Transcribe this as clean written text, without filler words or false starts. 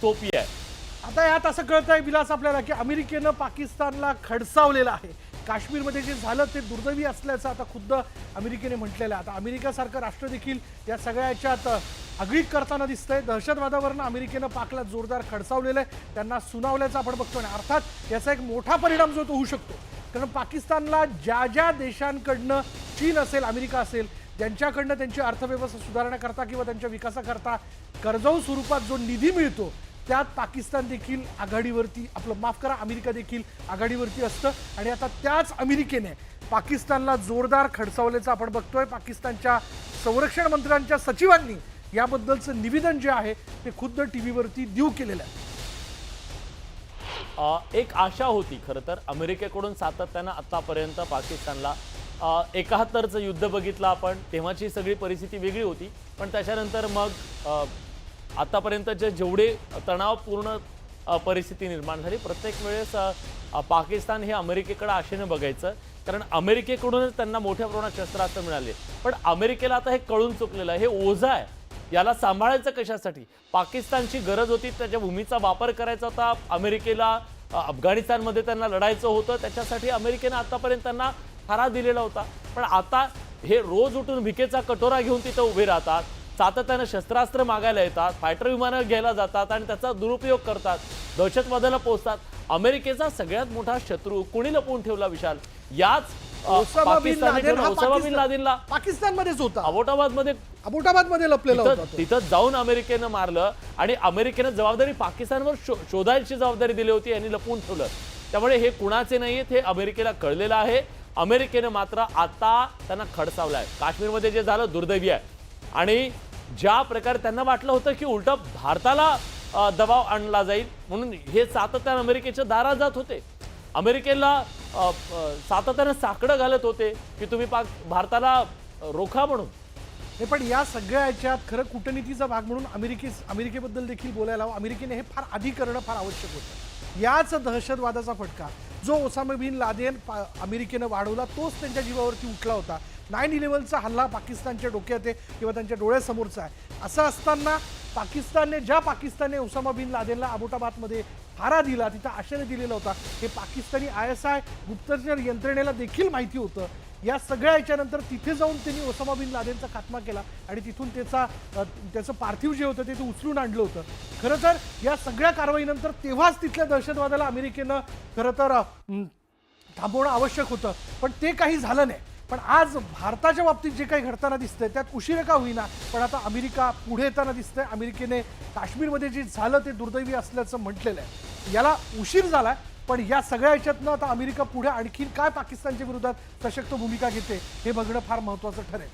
तोफी आहे. आता यात असं कळतंय विलास आपल्याला की अमेरिकेनं पाकिस्तानला खडसावलेलं आहे. काश्मीरमध्ये जे झालं ते दुर्दैवी असल्याचं आता खुद्द अमेरिकेने म्हटलेलं आहे. आता अमेरिकासारखं राष्ट्र देखील या सगळ्याच्यात आगळीक करताना दिसतंय. दहशतवादावरनं अमेरिकेनं पाकला जोरदार खडसावलेलं आहे, त्यांना सुनावल्याचं आपण बघतोय. अर्थात याचा एक मोठा परिणाम जो तो होऊ शकतो, कारण पाकिस्तानला ज्या ज्या देशांकडनं, चीन असेल, अमेरिका असेल, ज्यांच्याकडनं त्यांची अर्थव्यवस्था सुधारण्याकरता किंवा त्यांच्या विकासाकरता कर्जाऊ स्वरूपात जो निधी मिळतो, त्यात पाकिस्तान देखील आघाडीवरती, आपलं माफ करा, अमेरिका देखील आघाडीवरती असतं. आणि आता त्याच अमेरिकेने पाकिस्तानला जोरदार खडसावल्याचं आपण बघतोय. पाकिस्तानच्या संरक्षण मंत्र्यांच्या सचिवांनी याबद्दलचं निवेदन जे आहे ते खुद्द टीव्हीवरती देऊ केलेलं आहे. एक आशा होती खरं तर अमेरिकेकडून सातत्यानं आतापर्यंत पाकिस्तानला 71चं युद्ध बघितलं आपण, तेव्हाची सगळी परिस्थिती वेगळी होती. पण त्याच्यानंतर मग आतापर्यंतचे जेवढे तणावपूर्ण परिस्थिती निर्माण झाली, प्रत्येक वेळेस पाकिस्तान हे अमेरिकेकडे आशेने बघायचं, कारण अमेरिकेकडूनच त्यांना मोठ्या प्रमाणात शस्त्रास्त्र मिळाले. पण अमेरिकेला आता हे कळून चुकलेलं आहे, हे ओझं आहे, याला सांभाळायचं कशासाठी? पाकिस्तानची गरज होती, त्याच्या भूमीचा वापर करायचा होता अमेरिकेला. अफगाणिस्तानमध्ये त्यांना लढायचं होतं, त्याच्यासाठी अमेरिकेनं आतापर्यंत त्यांना थारा दिलेला होता. पण आता हे रोज उठून भिकेचा कटोरा घेऊन तिथं उभे राहतात, सातत्यानं शस्त्रास्त्र मागायला येतात, फायटर विमानं घ्यायला जातात आणि त्याचा दुरुपयोग करतात, दहशतवादाला पोहोचतात. अमेरिकेचा सगळ्यात मोठा शत्रू कोणी लपवून ठेवला विशाल? याच ओसामा बिन लादेनला पाकिस्तानमध्येच होता, अबोटाबादमध्ये लपलेला होता. तिथं जाऊन अमेरिकेनं मारलं आणि अमेरिकेनं जबाबदारी पाकिस्तानवर शोधायची जबाबदारी दिली होती, यांनी लपवून ठेवलं. त्यामुळे हे कुणाचे नाहीयेत, हे अमेरिकेला कळलेलं आहे. अमेरिकेनं मात्र आता त्यांना खडसावलाय. काश्मीरमध्ये जे झालं दुर्दैवी आहे आणि ज्या प्रकारे त्यांना वाटलं होतं की उलटा भारताला दबाव आणला जाईल म्हणून हे सातत्यानं अमेरिकेच्या दारात जात होते. अमेरिकेला सातत्यानं साकडं घालत होते की तुम्ही भारताला रोखा म्हणून. हे पण या सगळ्या याच्यात खरं कूटनीतीचा भाग म्हणून अमेरिकेबद्दल देखील बोलायला हवं. अमेरिकेने हे फार आधी करणं फार आवश्यक होतं. याच दहशतवादाचा फटका जो ओसामा बिन लादेन अमेरिकेनं वाढवला, तोच त्यांच्या जीवावरती उठला होता. 9/11चा हल्ला पाकिस्तानच्या डोक्यात आहे किंवा त्यांच्या डोळ्यासमोरचा आहे. असं असताना ज्या पाकिस्तानने ओसामा बिन लादेनला अबोटाबादमध्ये थारा दिला, तिथं आशेने दिलेला होता, हे पाकिस्तानी ISI गुप्तचर यंत्रणेला देखील माहिती होतं. या सगळ्या याच्यानंतर तिथे जाऊन त्यांनी ओसामा बिन लादेनचा खात्मा केला आणि तिथून त्याचं पार्थिव जे होतं ते उचलून आणलं होतं. खरं तर या सगळ्या कारवाईनंतर तेव्हाच तिथल्या दहशतवादाला अमेरिकेनं खरं तर थांबवणं आवश्यक होतं, पण ते काही झालं नाही. पण आज भारताच्या बाबतीत जे काही घडताना दिसतंय त्यात उशीर का होईना, पण आता अमेरिका पुढे येताना दिसतंय. अमेरिकेने काश्मीरमध्ये जे झालं ते दुर्दैवी असल्याचं म्हटलेलं आहे. याला उशीर झालाय, पण या सगळ्या याच्यातनं आता अमेरिका पुढे आणखीन काय पाकिस्तानच्या विरोधात सशक्त भूमिका घेते हे बघणं फार महत्त्वाचं ठरेल.